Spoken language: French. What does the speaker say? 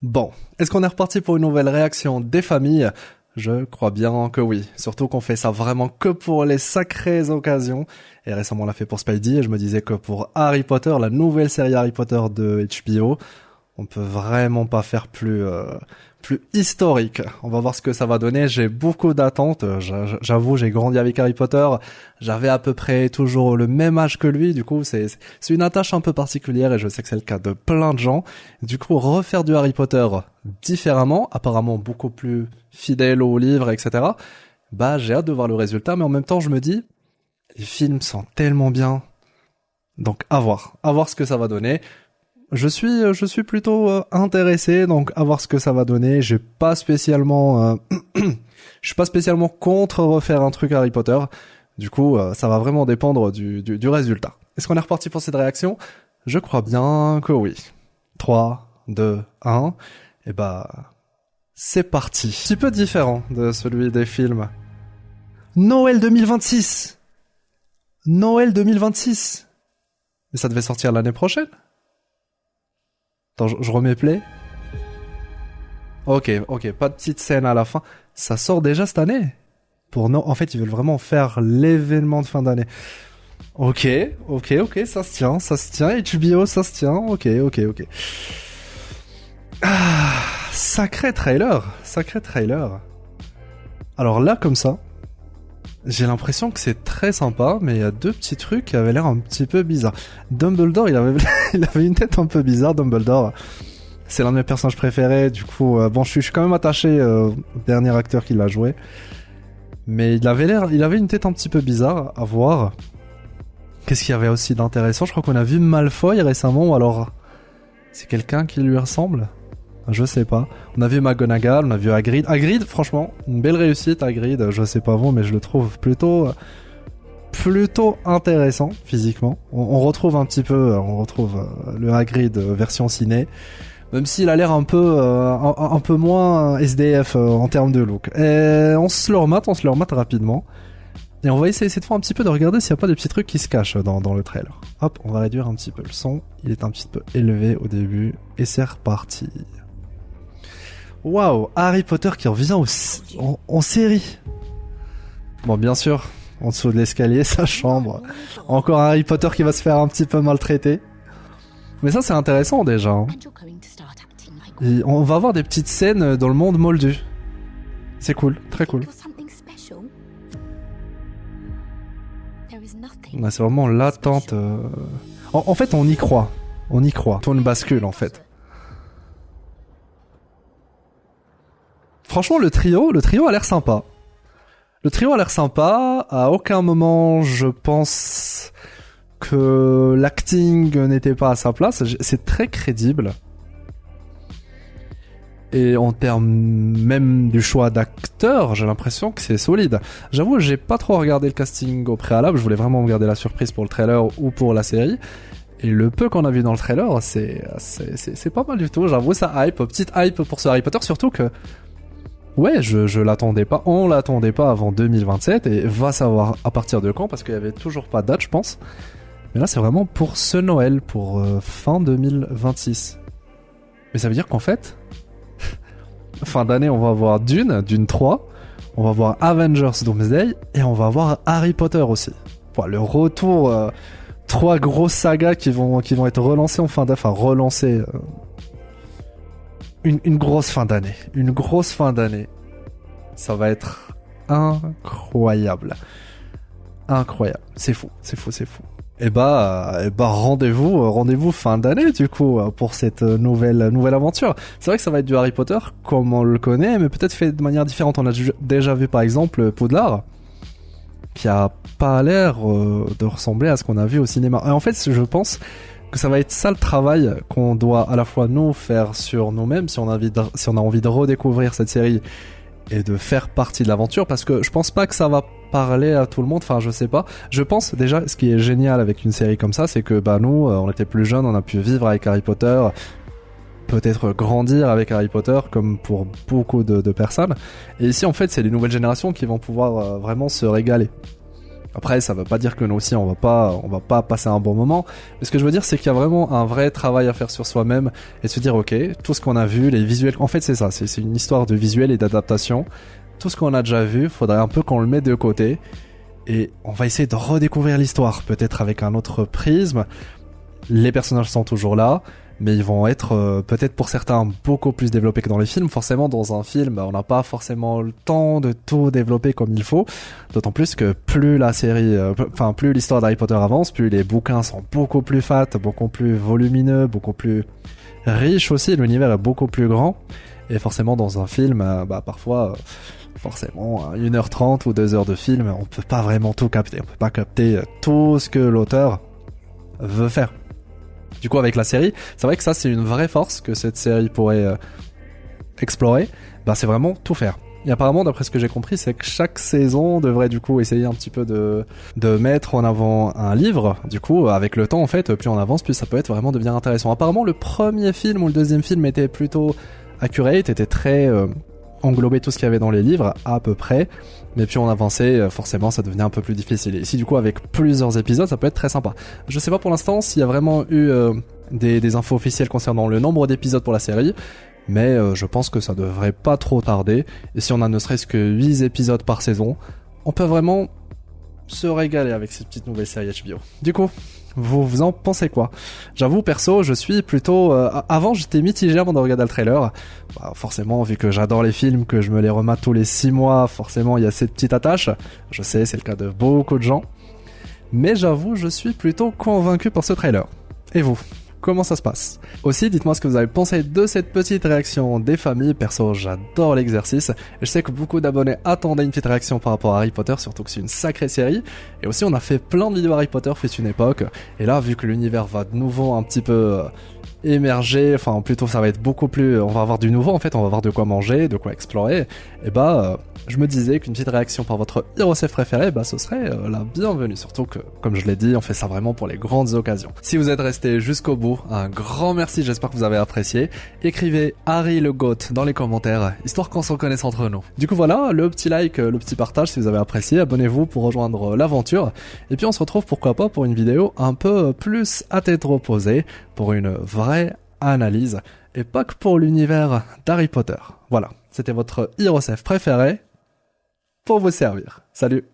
Bon, est-ce qu'on est reparti pour une nouvelle réaction des familles? Je crois bien que oui. Surtout qu'on fait ça vraiment que pour les sacrées occasions. Et récemment on l'a fait pour Spidey et je me disais que pour Harry Potter, la nouvelle série Harry Potter de HBO, on peut vraiment pas faire plus historique. On va voir ce que ça va donner. J'ai beaucoup d'attentes. J'avoue, j'ai grandi avec Harry Potter. J'avais à peu près toujours le même âge que lui. Du coup, c'est une attache un peu particulière et je sais que c'est le cas de plein de gens. Du coup, refaire du Harry Potter différemment, apparemment beaucoup plus fidèle au livre, etc. Bah, j'ai hâte de voir le résultat, mais en même temps, je me dis, les films sont tellement bien. Donc, à voir ce que ça va donner. Je suis plutôt intéressé, donc à voir ce que ça va donner. J'ai pas spécialement, je suis pas spécialement contre refaire un truc Harry Potter. Du coup, ça va vraiment dépendre du résultat. Est-ce qu'on est reparti pour cette réaction? Je crois bien que oui. 3, 2, 1. Et bah, c'est parti. Un petit peu différent de celui des films. Noël 2026. Noël 2026. Mais ça devait sortir l'année prochaine? Attends, je remets play. Ok, pas de petite scène à la fin. Ça sort déjà cette année. En fait, ils veulent vraiment faire l'événement de fin d'année. Ok, ça se tient. HBO, ça se tient. Ok. Ah, sacré trailer. Alors là, comme ça, j'ai l'impression que c'est très sympa, mais il y a deux petits trucs qui avaient l'air un petit peu bizarres. Dumbledore, il avait une tête un peu bizarre, Dumbledore. C'est l'un de mes personnages préférés, du coup, bon, je suis quand même attaché au dernier acteur qui l'a joué. Mais il avait une tête un petit peu bizarre à voir. Qu'est-ce qu'il y avait aussi d'intéressant? Je crois qu'on a vu Malfoy récemment, ou alors c'est quelqu'un qui lui ressemble? Je sais pas. On a vu McGonagall, on a vu Hagrid. Hagrid, franchement, une belle réussite, Hagrid. Je sais pas vous, mais je le trouve plutôt intéressant physiquement. On retrouve le Hagrid version ciné. Même s'il a l'air un peu moins SDF en termes de look. Et on se le remate rapidement. Et on va essayer cette fois un petit peu de regarder s'il n'y a pas des petits trucs qui se cachent dans le trailer. Hop, on va réduire un petit peu le son. Il est un petit peu élevé au début. Et c'est reparti. Waouh, Harry Potter qui revient en série. Bon, bien sûr, en dessous de l'escalier, sa chambre. Encore un Harry Potter qui va se faire un petit peu maltraiter. Mais ça, c'est intéressant déjà. Hein. Et on va avoir des petites scènes dans le monde moldu. C'est cool, très cool. Ouais, c'est vraiment l'attente. En fait, on y croit. Tout une bascule, en fait. Franchement, le trio a l'air sympa. À aucun moment, je pense que l'acting n'était pas à sa place. C'est très crédible. Et en termes même du choix d'acteurs, j'ai l'impression que c'est solide. J'avoue, j'ai pas trop regardé le casting au préalable. Je voulais vraiment me garder la surprise pour le trailer ou pour la série. Et le peu qu'on a vu dans le trailer, c'est pas mal du tout. J'avoue, ça hype. Petite hype pour ce Harry Potter, surtout que ouais, je l'attendais pas. On l'attendait pas avant 2027 et va savoir à partir de quand parce qu'il y avait toujours pas de date, je pense. Mais là, c'est vraiment pour ce Noël, pour fin 2026. Mais ça veut dire qu'en fait, fin d'année, on va avoir Dune 3, on va voir Avengers Doomsday et on va voir Harry Potter aussi. Voilà, le retour, 3 grosses sagas qui vont être relancées en fin d'année, enfin relancées. Une grosse fin d'année. Ça va être incroyable. C'est fou. Et bah rendez-vous fin d'année du coup pour cette nouvelle aventure. C'est vrai que ça va être du Harry Potter comme on le connaît, mais peut-être fait de manière différente. On a déjà vu par exemple Poudlard, qui a pas l'air de ressembler à ce qu'on a vu au cinéma. Et en fait, je pense que ça va être ça le travail qu'on doit à la fois nous faire sur nous-mêmes si on a envie de redécouvrir cette série et de faire partie de l'aventure, parce que je pense pas que ça va parler à tout le monde, enfin je sais pas. Je pense déjà, ce qui est génial avec une série comme ça, c'est que bah nous, on était plus jeunes, on a pu vivre avec Harry Potter, peut-être grandir avec Harry Potter comme pour beaucoup de personnes. Et ici en fait c'est les nouvelles générations qui vont pouvoir vraiment se régaler. Après, ça veut pas dire que nous aussi on va pas passer un bon moment. Mais ce que je veux dire, c'est qu'il y a vraiment un vrai travail à faire sur soi-même et se dire, ok, tout ce qu'on a vu, les visuels, en fait c'est ça, c'est une histoire de visuel et d'adaptation. Tout ce qu'on a déjà vu, faudrait un peu qu'on le mette de côté et on va essayer de redécouvrir l'histoire, peut-être avec un autre prisme. Les personnages sont toujours là, mais ils vont être peut-être pour certains beaucoup plus développés que dans les films. Forcément, dans un film, on n'a pas forcément le temps de tout développer comme il faut. D'autant plus que plus la série, plus l'histoire d'Harry Potter avance, plus les bouquins sont beaucoup plus fat, beaucoup plus volumineux, beaucoup plus riches aussi. L'univers est beaucoup plus grand. Et forcément, dans un film, parfois, forcément, 1h30 ou 2 heures de film, on peut pas vraiment tout capter. On peut pas capter tout ce que l'auteur veut faire. Du coup, avec la série, c'est vrai que ça, c'est une vraie force que cette série pourrait explorer. C'est vraiment tout faire. Et apparemment, d'après ce que j'ai compris, c'est que chaque saison devrait du coup essayer un petit peu de mettre en avant un livre. Du coup, avec le temps, en fait, plus on avance, plus ça peut être vraiment devenir intéressant. Apparemment, le premier film ou le deuxième film était plutôt accurate, était très englobé tout ce qu'il y avait dans les livres, à peu près. Mais puis on avançait, forcément ça devenait un peu plus difficile. Et ici du coup avec plusieurs épisodes, ça peut être très sympa. Je sais pas pour l'instant s'il y a vraiment eu des infos officielles concernant le nombre d'épisodes pour la série, mais je pense que ça devrait pas trop tarder. Et si on a ne serait-ce que 8 épisodes par saison, on peut vraiment se régaler avec cette petite nouvelle série HBO. Du coup, vous en pensez quoi? J'avoue, perso, je suis plutôt... avant, j'étais mitigé avant de regarder le trailer. Forcément, vu que j'adore les films, que je me les remate tous les 6 mois, forcément, il y a cette petite attache. Je sais, c'est le cas de beaucoup de gens. Mais j'avoue, je suis plutôt convaincu par ce trailer. Et vous? Comment ça se passe? Aussi, dites-moi ce que vous avez pensé de cette petite réaction des familles. Perso, j'adore l'exercice. Je sais que beaucoup d'abonnés attendaient une petite réaction par rapport à Harry Potter, surtout que c'est une sacrée série. Et aussi, on a fait plein de vidéos Harry Potter, fait une époque. Et là, vu que l'univers va de nouveau un petit peu émerger, enfin plutôt ça va être beaucoup plus... On va avoir du nouveau en fait, on va avoir de quoi manger, de quoi explorer. Et je me disais qu'une petite réaction par votre Hero Safe préféré, ce serait la bienvenue. Surtout que, comme je l'ai dit, on fait ça vraiment pour les grandes occasions. Si vous êtes resté jusqu'au bout, un grand merci, j'espère que vous avez apprécié. Écrivez Harry le GOAT dans les commentaires, histoire qu'on se reconnaisse entre nous. Du coup voilà, le petit like, le petit partage si vous avez apprécié, abonnez-vous pour rejoindre l'aventure. Et puis on se retrouve pourquoi pas pour une vidéo un peu plus à tête reposée, pour une vraie analyse, et pas que pour l'univers d'Harry Potter. Voilà, c'était votre Hero Safe préféré, pour vous servir. Salut!